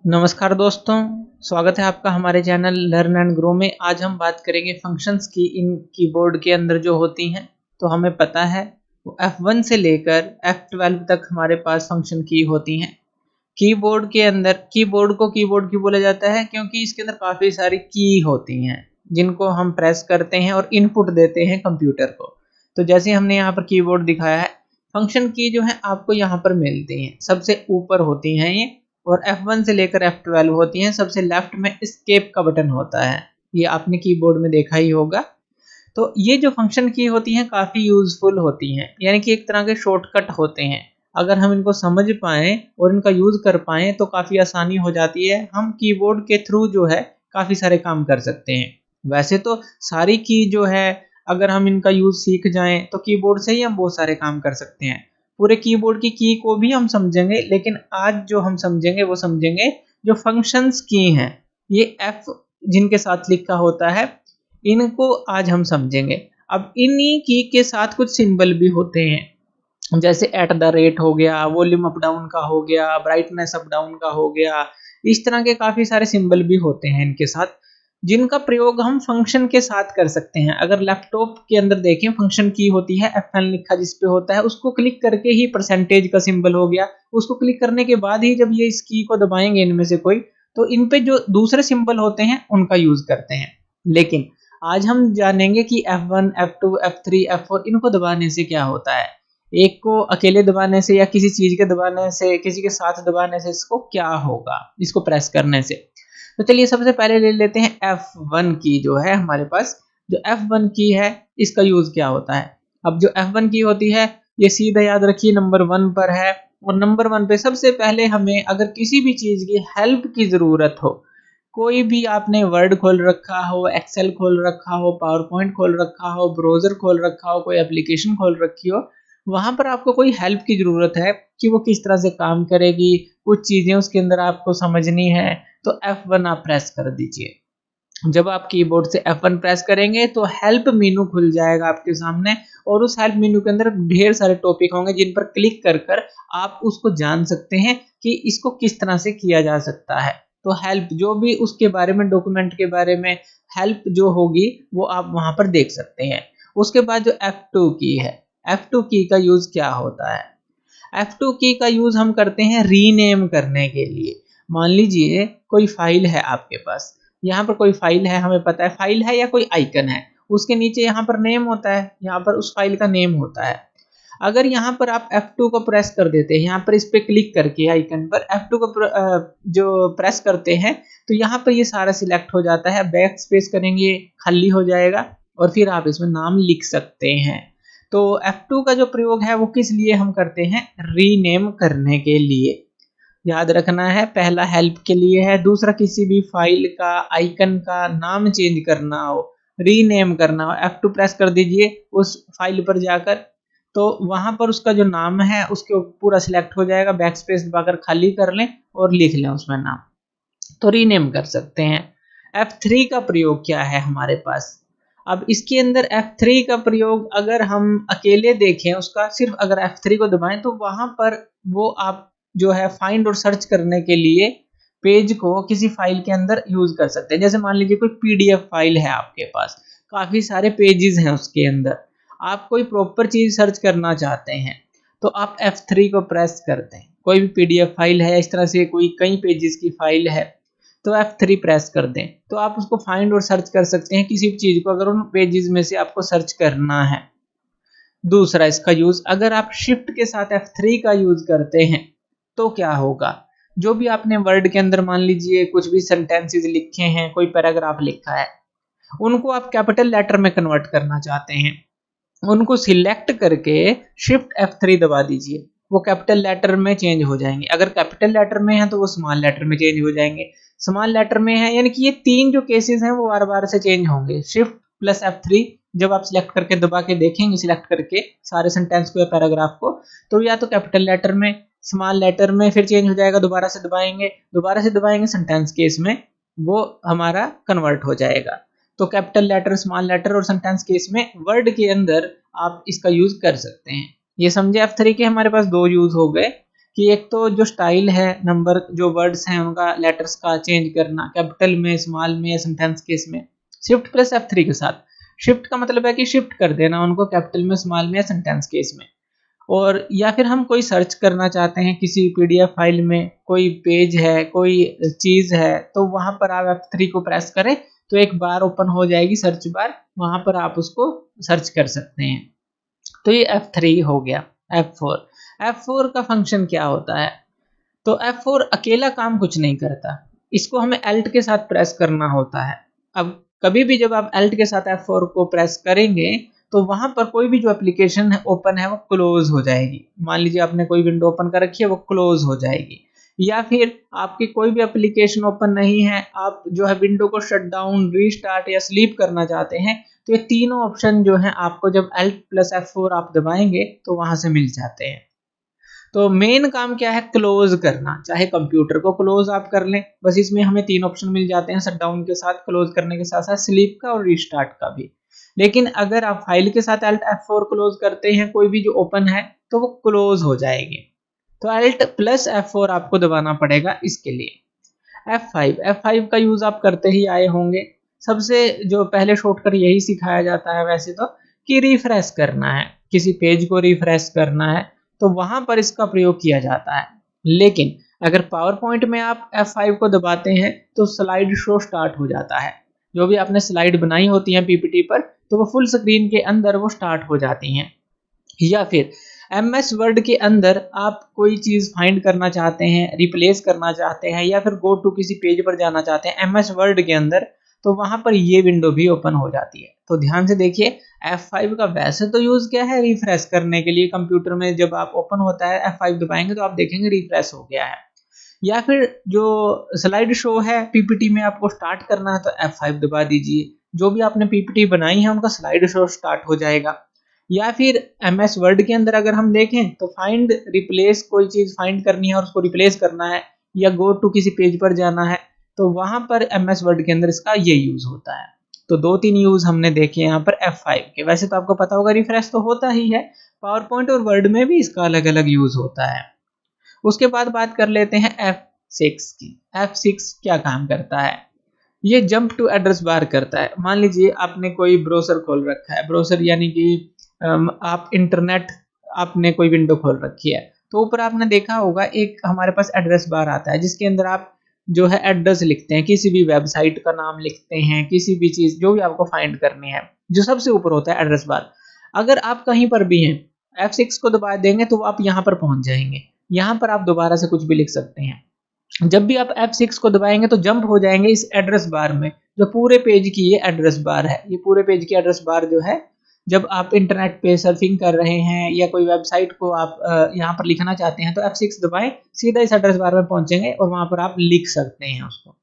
नमस्कार दोस्तों, स्वागत है आपका हमारे चैनल लर्न एंड ग्रो में। आज हम बात करेंगे फंक्शंस की। इन कीबोर्ड के अंदर जो होती हैं तो हमें पता है वो F1 से लेकर F12 तक हमारे पास फंक्शन की होती हैं। कीबोर्ड के अंदर कीबोर्ड को कीबोर्ड क्यों बोला जाता है? क्योंकि इसके अंदर काफ़ी सारी की होती हैं जिनको हम प्रेस करते हैं और इनपुट देते हैं कंप्यूटर को। तो जैसे हमने यहाँ पर कीबोर्ड दिखाया है, फंक्शन की जो है आपको यहाँ पर मिलती हैं। सबसे ऊपर होती हैं ये, और F1 से लेकर F12 होती हैं। सबसे लेफ्ट में एस्केप का बटन होता है, ये आपने कीबोर्ड में देखा ही होगा। तो ये जो फंक्शन की होती हैं काफ़ी यूज़फुल होती हैं, यानी कि एक तरह के शॉर्टकट होते हैं। अगर हम इनको समझ पाएँ और इनका यूज़ कर पाएँ तो काफ़ी आसानी हो जाती है। हम कीबोर्ड के थ्रू जो है काफ़ी सारे काम कर सकते हैं। वैसे तो सारी की जो है, अगर हम इनका यूज़ सीख जाएँ तो कीबोर्ड से ही हम बहुत सारे काम कर सकते हैं। पूरे कीबोर्ड की को भी हम समझेंगे, लेकिन आज जो हम समझेंगे वो समझेंगे जो फंक्शंस की हैं। ये एफ जिनके साथ लिखा होता है, इनको आज हम समझेंगे। अब इन्हीं की के साथ कुछ सिंबल भी होते हैं, जैसे एट द रेट हो गया, वॉल्यूम अप डाउन का हो गया, ब्राइटनेस अप डाउन का हो गया। इस तरह के काफ़ी सारे सिंबल भी होते हैं इनके साथ, जिनका प्रयोग हम फंक्शन के साथ कर सकते हैं। अगर लैपटॉप के अंदर देखें, फंक्शन की होती है, F1 लिखा जिस पे होता है, उसको क्लिक करके ही परसेंटेज का सिंबल हो गया, उसको क्लिक करने के बाद ही जब ये इस की को दबाएंगे इनमें से कोई, तो इन पे जो दूसरे सिंबल होते हैं उनका यूज करते हैं। लेकिन आज हम जानेंगे कि F1, F2, F3, F4 इनको दबाने से क्या होता है। एक को अकेले दबाने से या किसी चीज के दबाने से, किसी के साथ दबाने से इसको क्या होगा, इसको प्रेस करने से। तो चलिए सबसे पहले ले लेते हैं F1 की जो है हमारे पास। जो F1 की है इसका यूज क्या होता है। अब जो F1 की होती है ये सीधा याद रखिए नंबर 1 पर है, और नंबर 1 पे सबसे पहले हमें अगर किसी भी चीज की हेल्प की जरूरत हो, कोई भी आपने वर्ड खोल रखा हो, एक्सेल खोल रखा हो, पावर पॉइंट खोल रखा हो, ब्राउजर खोल रखा हो, कोई एप्लीकेशन खोल रखी हो, वहां पर आपको कोई हेल्प की जरूरत है कि वो किस तरह से काम करेगी, कुछ चीजें उसके अंदर आपको समझनी है, तो F1 आप प्रेस कर दीजिए। जब आप कीबोर्ड से F1 प्रेस करेंगे तो हेल्प मेनू खुल जाएगा आपके सामने, और उस हेल्प मेनू के अंदर ढेर सारे टॉपिक होंगे जिन पर क्लिक कर कर आप उसको जान सकते हैं कि इसको किस तरह से किया जा सकता है। तो हेल्प जो भी उसके बारे में, डॉक्यूमेंट के बारे में हेल्प जो होगी वो आप वहां पर देख सकते हैं। उसके बाद जो F2 की है, F2 की का यूज क्या होता है। F2 की का यूज हम करते हैं रीनेम करने के लिए। मान लीजिए कोई फाइल है आपके पास, यहाँ पर कोई फाइल है, हमें पता है फाइल है या कोई आइकन है, उसके नीचे यहाँ पर नेम होता है, यहाँ पर उस फाइल का नेम होता है। अगर यहाँ पर आप F2 को प्रेस कर देते हैं, यहाँ पर इस पे क्लिक करके आइकन पर F2 को जो प्रेस करते हैं, तो यहाँ पर ये सारा सिलेक्ट हो जाता है। बैक स्पेस करेंगे खाली हो जाएगा, और फिर आप इसमें नाम लिख सकते हैं। तो F2 का जो प्रयोग है वो किस लिए हम करते हैं, रीनेम करने के लिए। याद रखना है, पहला हेल्प के लिए है, दूसरा किसी भी फाइल का, आइकन का नाम चेंज करना हो, रीनेम करना हो, F2 प्रेस कर दीजिए उस फाइल पर जाकर, तो वहां पर उसका जो नाम है उसके पूरा सिलेक्ट हो जाएगा। बैक स्पेस दबाकर खाली कर लें और लिख लें उसमें नाम, तो रीनेम कर सकते हैं। F3 का प्रयोग क्या है हमारे पास। अब इसके अंदर F3 का प्रयोग अगर हम अकेले देखें, उसका सिर्फ अगर F3 को दबाएं तो वहां पर वो आप जो है फाइंड और सर्च करने के लिए पेज को किसी फाइल के अंदर यूज कर सकते हैं। जैसे मान लीजिए कोई PDF फाइल है आपके पास, काफी सारे पेजेस हैं उसके अंदर, आप कोई प्रॉपर चीज सर्च करना चाहते हैं, तो आप F3 को प्रेस करते हैं। कोई भी PDF फाइल है, इस तरह से कोई कई पेजेस की फाइल है, तो F3 प्रेस कर दें तो आप उसको फाइंड और सर्च कर सकते हैं किसी भी चीज को, अगर उन पेजेस में से आपको सर्च करना है। दूसरा इसका यूज, अगर आप शिफ्ट के साथ F3 का यूज करते हैं तो क्या होगा। जो भी आपने वर्ड के अंदर मान लीजिए कुछ भी सेंटेंसेस लिखे हैं, कोई पैराग्राफ लिखा है, उनको आप कैपिटल लेटर में कन्वर्ट करना चाहते हैं, उनको सिलेक्ट करके शिफ्ट F3 दबा दीजिए, वो कैपिटल लेटर में चेंज हो जाएंगे। अगर कैपिटल लेटर में है तो वो स्मॉल लेटर में चेंज हो जाएंगे। स्मॉल लेटर में है, यानी कि ये तीन जो केसेस हैं वो बार बार से चेंज होंगे। शिफ्ट प्लस F3 जब आप सिलेक्ट करके दबा के देखेंगे, सिलेक्ट करके सारे सेंटेंस को या पैराग्राफ को, तो या तो कैपिटल लेटर में, स्मॉल लेटर में फिर चेंज हो जाएगा, दोबारा से दबाएंगे सेंटेंस केस में वो हमारा कन्वर्ट हो जाएगा। तो कैपिटल लेटर, स्मॉल लेटर और सेंटेंस केस में वर्ड के अंदर आप इसका यूज कर सकते हैं। ये समझे, F3 के हमारे पास दो यूज हो गए। कि एक तो जो स्टाइल है, नंबर जो वर्ड्स हैं उनका लेटर्स का चेंज करना, कैपिटल में, स्मॉल में या सेंटेंस केस में। शिफ्ट प्लस F3 के साथ, शिफ्ट का मतलब है कि शिफ्ट कर देना उनको कैपिटल में, स्मॉल में या सेंटेंस केस में। और या फिर हम कोई सर्च करना चाहते हैं किसी PDF फाइल में, कोई पेज है, कोई चीज़ है, तो वहाँ पर आप F3 को प्रेस करें तो एक बार ओपन हो जाएगी सर्च बार, वहाँ पर आप उसको सर्च कर सकते हैं। तो ये F3 हो गया। F4 का फंक्शन क्या होता है? तो F4 अकेला काम कुछ नहीं करता, इसको हमें Alt के साथ प्रेस करना होता है। अब कभी भी जब आप Alt के साथ F4 को प्रेस करेंगे तो वहां पर कोई भी जो एप्लीकेशन है ओपन है वो क्लोज हो जाएगी। मान लीजिए आपने कोई विंडो ओपन कर रखी है, वो क्लोज हो जाएगी। या फिर आपकी कोई भी एप्लीकेशन ओपन नहीं है, आप जो है विंडो को शट डाउन, रीस्टार्ट या स्लीप करना चाहते हैं, तो ये तीनों ऑप्शन जो है आपको जब Alt प्लस F4 आप दबाएंगे तो वहां से मिल जाते हैं। तो मेन काम क्या है? क्लोज करना। चाहे कंप्यूटर को क्लोज आप कर लें, बस इसमें हमें तीन ऑप्शन मिल जाते हैं, शट डाउन के साथ, क्लोज करने के साथ साथ स्लीप का और रीस्टार्ट का भी। लेकिन अगर आप फाइल के साथ Alt F4 क्लोज करते हैं, कोई भी जो ओपन है तो वो क्लोज हो जाएगी। तो Alt प्लस F4 आपको दबाना पड़ेगा इसके लिए। F5 का यूज आप करते ही आए होंगे। सबसे जो पहले शॉर्टकट यही सिखाया जाता है वैसे तो, कि रिफ्रेश करना है, किसी पेज को रिफ्रेश करना है तो वहां पर इसका प्रयोग किया जाता है। लेकिन अगर पावर पॉइंट में आप F5 को दबाते हैं तो स्लाइड शो स्टार्ट हो जाता है। जो भी आपने स्लाइड बनाई होती है PPT पर, तो वो फुल स्क्रीन के अंदर वो स्टार्ट हो जाती हैं। या फिर MS वर्ड के अंदर आप कोई चीज़ फाइंड करना चाहते हैं, रिप्लेस करना चाहते हैं, या फिर गो टू किसी पेज पर जाना चाहते हैं MS वर्ड के अंदर, तो वहां पर ये विंडो भी ओपन हो जाती है। तो ध्यान से देखिए, F5 का वैसे तो यूज क्या है? रिफ्रेश करने के लिए। कंप्यूटर में जब आप ओपन होता है F5 दबाएंगे तो आप देखेंगे रिफ्रेश हो गया है। या फिर जो स्लाइड शो है PPT में आपको स्टार्ट करना है तो F5 दबा दीजिए। जो भी आपने PPT बनाई है उनका स्लाइड शो स्टार्ट हो जाएगा। या फिर MS वर्ड के अंदर अगर हम देखें तो फाइंड रिप्लेस, कोई चीज फाइंड करनी है और उसको रिप्लेस करना है, या गो टू किसी पेज पर जाना है, तो वहां पर MS वर्ड के अंदर इसका ये यूज होता है। तो दो तीन यूज हमने देखे यहाँ पर F5 के। वैसे तो आपको पता होगा रिफ्रेश तो होता ही है, पावर पॉइंट और वर्ड में भी इसका अलग अलग यूज होता है। उसके बाद बात कर लेते हैं F6 की। F6 क्या काम करता है? ये जंप टू एड्रेस बार करता है। मान लीजिए आपने कोई ब्राउज़र खोल रखा है, ब्राउज़र यानी कि आप इंटरनेट, आपने कोई विंडो खोल रखी है, तो ऊपर आपने देखा होगा एक हमारे पास एड्रेस बार आता है जिसके अंदर आप जो है एड्रेस लिखते हैं, किसी भी वेबसाइट का नाम लिखते हैं, किसी भी चीज़ जो भी आपको फाइंड करनी है, जो सबसे ऊपर होता है एड्रेस बार। अगर आप कहीं पर भी हैं, F6 को दबा देंगे तो आप यहाँ पर पहुंच जाएंगे। यहाँ पर आप दोबारा से कुछ भी लिख सकते हैं। जब भी आप F6 को दबाएंगे तो जंप हो जाएंगे इस एड्रेस बार में, जो पूरे पेज की ये एड्रेस बार है। ये पूरे पेज की एड्रेस बार जो है, जब आप इंटरनेट पे सर्फिंग कर रहे हैं या कोई वेबसाइट को आप यहाँ पर लिखना चाहते हैं तो F6 दबाएं, सीधा इस एड्रेस बार में पहुंचेंगे और वहां पर आप लिख सकते हैं उसको।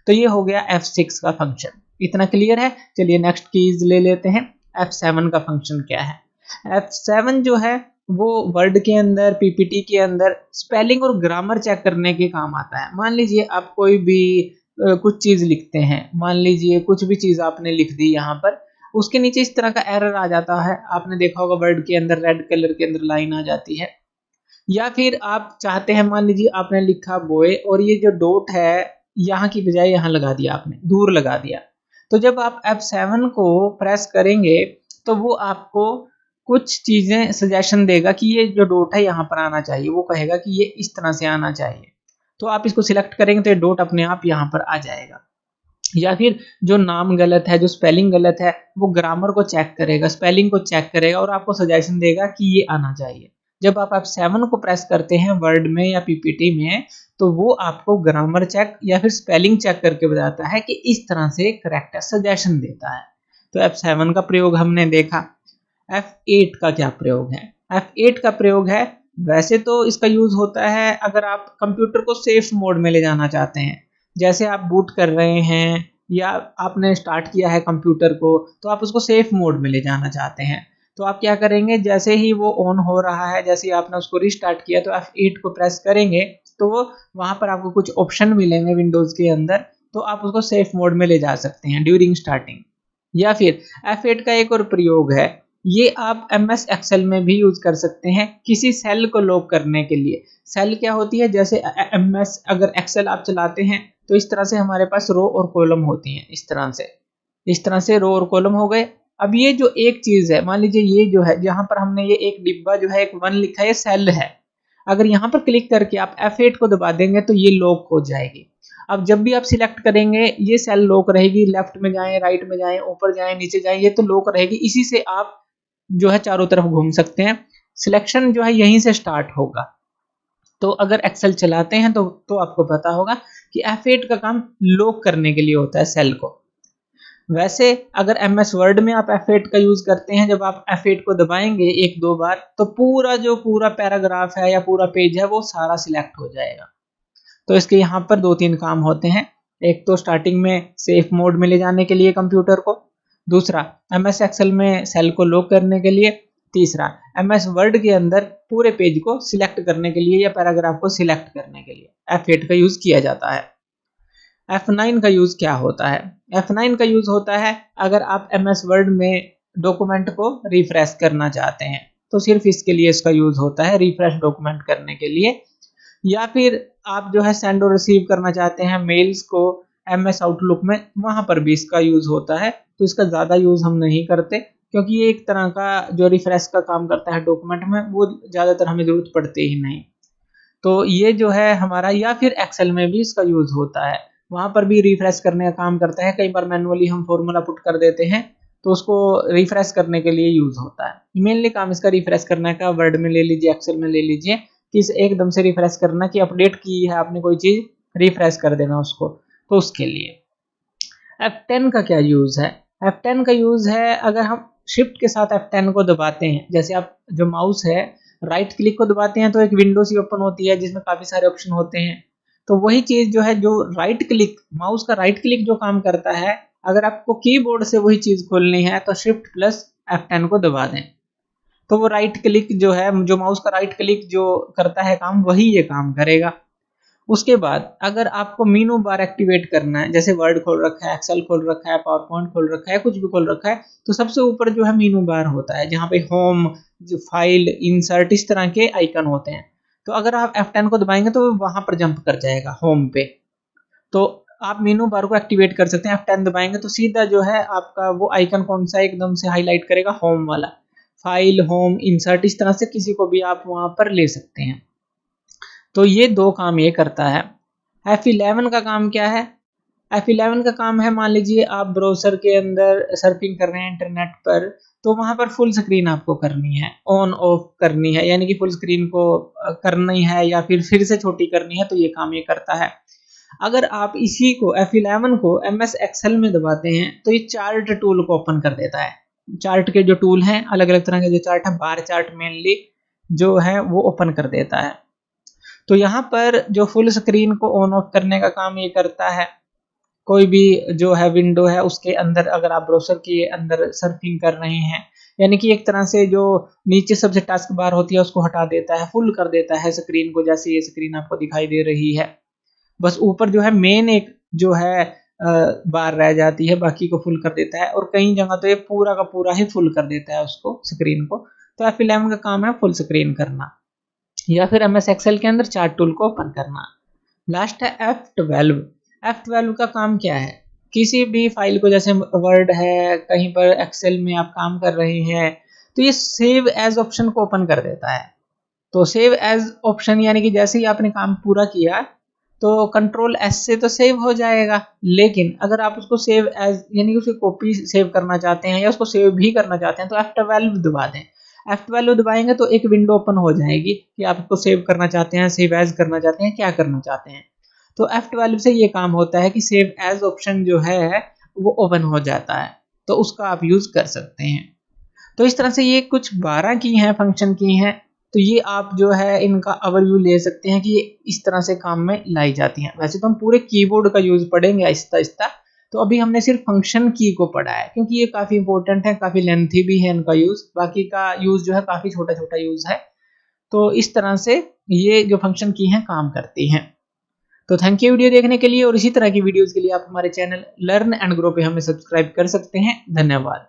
तो ये हो गया F6 का फंक्शन। इतना क्लियर है? चलिए नेक्स्ट कीज ले लेते हैं। F7 का फंक्शन क्या है? F7 जो है वो वर्ड के अंदर, PPT के अंदर स्पेलिंग और ग्रामर चेक करने के काम आता है। मान लीजिए आप कोई भी कुछ चीज लिखते हैं, मान लीजिए कुछ भी चीज आपने लिख दी यहाँ पर, उसके नीचे इस तरह का एरर आ जाता है। आपने देखा होगा वर्ड के अंदर रेड कलर के अंदर लाइन आ जाती है। या फिर आप चाहते हैं, मान लीजिए आपने लिखा बॉय और ये जो डॉट है यहाँ की बजाय यहाँ लगा दिया, आपने दूर लगा दिया। तो जब आप F7 को प्रेस करेंगे तो वो आपको कुछ चीजें सजेशन देगा कि ये जो डॉट है यहाँ पर आना चाहिए, वो कहेगा कि ये इस तरह से आना चाहिए। तो आप इसको सिलेक्ट करेंगे तो ये डॉट अपने आप यहाँ पर आ जाएगा। या फिर जो नाम गलत है, जो स्पेलिंग गलत है, वो ग्रामर को चेक करेगा, स्पेलिंग को चेक करेगा और आपको सजेशन देगा कि ये आना चाहिए। जब आप F7 को प्रेस करते हैं वर्ड में या PPT में, तो वो आपको ग्रामर चेक या फिर स्पेलिंग चेक करके बताता है कि इस तरह से करेक्ट है, सजेशन देता है। तो F7 का प्रयोग हमने देखा। F8 का क्या प्रयोग है? F8 का प्रयोग है, वैसे तो इसका यूज होता है अगर आप कंप्यूटर को सेफ मोड में ले जाना चाहते हैं। जैसे आप बूट कर रहे हैं या आपने स्टार्ट किया है कंप्यूटर को, तो आप उसको सेफ मोड में ले जाना चाहते हैं, तो आप क्या करेंगे? जैसे ही वो ऑन हो रहा है, जैसे ही आपने उसको रिस्टार्ट किया, तो F8 को प्रेस करेंगे तो वहां पर आपको कुछ ऑप्शन मिलेंगे विंडोज के अंदर, तो आप उसको सेफ मोड में ले जा सकते हैं ड्यूरिंग स्टार्टिंग। या फिर F8 का एक और प्रयोग है ये आप MS एक्सेल में भी यूज कर सकते हैं किसी सेल को लॉक करने के लिए। सेल क्या होती है, जैसे MS अगर एक्सेल आप चलाते हैं तो इस तरह से हमारे पास रो और कॉलम होती हैं, इस तरह से रो और कॉलम हो गए। अब ये जो एक चीज है, मान लीजिए ये जो है जहां पर हमने ये एक डिब्बा जो है एक 1 लिखा है, ये सेल है। अगर यहाँ पर क्लिक करके आप F8 को दबा देंगे तो ये लॉक हो जाएगी। अब जब भी आप सिलेक्ट करेंगे ये सेल लॉक रहेगी, लेफ्ट में जाएं, राइट में जाएं, ऊपर जाएं, नीचे जाएं, ये तो लॉक रहेगी। इसी से आप जो है चारों तरफ घूम सकते हैं। सिलेक्शन जो है यहीं से स्टार्ट होगा। तो अगर एक्सेल चलाते हैं तो आपको पता होगा कि F8 का काम लॉक करने के लिए होता है सेल को। वैसे अगर MS वर्ड में आप F8 का यूज करते हैं, जब आप F8 को दबाएंगे एक दो बार तो पूरा पैराग्राफ है या पूरा पेज है वो सारा सिलेक्ट हो जाएगा। तो इसके यहाँ पर 2-3 काम होते हैं। एक तो स्टार्टिंग में सेफ मोड में ले जाने के लिए कंप्यूटर को, दूसरा MS एक्सेल में सेल को लॉक करने के लिए, तीसरा MS वर्ड के अंदर पूरे पेज को सिलेक्ट करने के लिए या पैराग्राफ को सिलेक्ट करने के लिए F8 का यूज किया जाता है। F9 का यूज क्या होता है? F9 का यूज होता है अगर आप MS वर्ड में डॉक्यूमेंट को रिफ्रेश करना चाहते हैं तो सिर्फ इसके लिए इसका यूज होता है, रिफ्रेश डॉक्यूमेंट करने के लिए। या फिर आप जो है सेंड और रिसीव करना चाहते हैं मेल्स को MS आउटलुक में, वहां पर भी इसका यूज होता है। तो इसका ज्यादा यूज हम नहीं करते क्योंकि ये एक तरह का जो रिफ्रेश का काम करता है डॉक्यूमेंट में, वो ज्यादातर हमें जरूरत पड़ती ही नहीं। तो ये जो है हमारा, या फिर एक्सेल में भी इसका यूज होता है, वहां पर भी रिफ्रेश करने का काम करता है। कई बार मैनुअली हम फॉर्मूला पुट कर देते हैं तो उसको रिफ्रेश करने के लिए यूज होता है। मेनली काम इसका रिफ्रेश करने का, वर्ड में ले लीजिए, एक्सेल में ले लीजिए, कि एकदम से रिफ्रेश करना, कि अपडेट की है आपने कोई चीज, रिफ्रेश कर देना उसको, तो उसके लिए। F10 का क्या यूज है? F10 का यूज है अगर हम शिफ्ट के साथ F10 को दबाते हैं, जैसे आप जो माउस है राइट क्लिक को दबाते हैं तो एक विंडो सी ओपन होती है जिसमें काफी सारे ऑप्शन होते हैं। तो वही चीज जो है, जो राइट क्लिक, माउस का राइट क्लिक जो काम करता है, अगर आपको कीबोर्ड से वही चीज खोलनी है तो शिफ्ट प्लस F10 को दबा दें तो वो राइट क्लिक जो है, जो माउस का राइट क्लिक जो करता है काम, वही ये काम करेगा। उसके बाद अगर आपको मेनू बार एक्टिवेट करना है, जैसे वर्ड खोल रखा है, एक्सेल खोल रखा है, पावर पॉइंट खोल रखा है, कुछ भी खोल रखा है, तो सबसे ऊपर जो है मेनू बार होता है जहाँ पे होम, जो फाइल, इंसर्ट, इस तरह के आइकन होते हैं। तो अगर आप F10 को दबाएंगे तो वहां पर जंप कर जाएगा होम पे। तो आप मेनू बार को एक्टिवेट कर सकते हैं। F10 दबाएंगे तो सीधा जो है आपका वो आइकन कौन सा एकदम से हाईलाइट करेगा, होम वाला। फाइल, होम, इंसर्ट, इस तरह से किसी को भी आप वहां पर ले सकते हैं। तो ये दो काम ये करता है। F11 का काम क्या है? F11 का काम है, मान लीजिए आप ब्राउज़र के अंदर सर्फिंग कर रहे हैं इंटरनेट पर, तो वहां पर फुल स्क्रीन आपको करनी है, ऑन ऑफ करनी है, यानी कि फुल स्क्रीन को करनी है या फिर से छोटी करनी है, तो ये काम ये करता है। अगर आप इसी को F11 को MS एक्सेल में दबाते हैं तो ये चार्ट टूल को ओपन कर देता है। चार्ट के जो टूल हैं, अलग अलग तरह के जो चार्ट है, बार चार्ट मेनली जो है वो ओपन कर देता है। तो यहाँ पर जो फुल स्क्रीन को ऑन ऑफ करने का काम ये करता है, कोई भी जो है विंडो है उसके अंदर अगर आप ब्राउज़र के अंदर सर्फिंग कर रहे हैं, यानी कि एक तरह से जो नीचे सबसे टास्क बार होती है उसको हटा देता है, फुल कर देता है स्क्रीन को, जैसे ये स्क्रीन आपको दिखाई दे रही है। बस ऊपर जो है मेन एक जो है बार रह जाती है, बाकी को फुल कर देता है, और कई जगह तो ये पूरा का पूरा ही फुल कर देता है उसको, स्क्रीन को। तो F11 का काम है फुल स्क्रीन करना, या फिर MS एक्सेल के अंदर चार्ट टूल को ओपन करना। लास्ट है F12। F12 का काम क्या है? किसी भी फाइल को, जैसे वर्ड है, कहीं पर एक्सेल में आप काम कर रहे हैं, तो ये सेव एज ऑप्शन को ओपन कर देता है। तो सेव एज ऑप्शन यानी कि जैसे ही आपने काम पूरा किया तो कंट्रोल S से तो सेव हो जाएगा, लेकिन अगर आप उसको सेव एज यानी कि उसकी कॉपी सेव करना चाहते हैं या उसको सेव भी करना चाहते हैं तो F12 दबा दें। F12 दबाएंगे तो एक विंडो ओपन हो जाएगी कि आप उसको सेव करना चाहते हैं, सेव एज करना चाहते हैं, क्या करना चाहते हैं। तो F12 से ये काम होता है कि सेव एज ऑप्शन जो है वो ओपन हो जाता है, तो उसका आप यूज कर सकते हैं। तो इस तरह से ये कुछ 12 की हैं, फंक्शन की हैं। तो ये आप जो है इनका ओवरव्यू ले सकते हैं कि ये इस तरह से काम में लाई जाती हैं। वैसे तो हम पूरे कीबोर्ड का यूज पढ़ेंगे आहिस्ता आहिस्ता, तो अभी हमने सिर्फ फंक्शन की को पढ़ा है क्योंकि ये काफी इंपॉर्टेंट है, काफी लेंथी भी है इनका यूज, बाकी का यूज जो है काफी छोटा छोटा यूज है। तो इस तरह से ये जो फंक्शन की हैं काम करती हैं। तो थैंक यू वीडियो देखने के लिए, और इसी तरह की वीडियोस के लिए आप हमारे चैनल लर्न एंड ग्रो पे हमें सब्सक्राइब कर सकते हैं। धन्यवाद।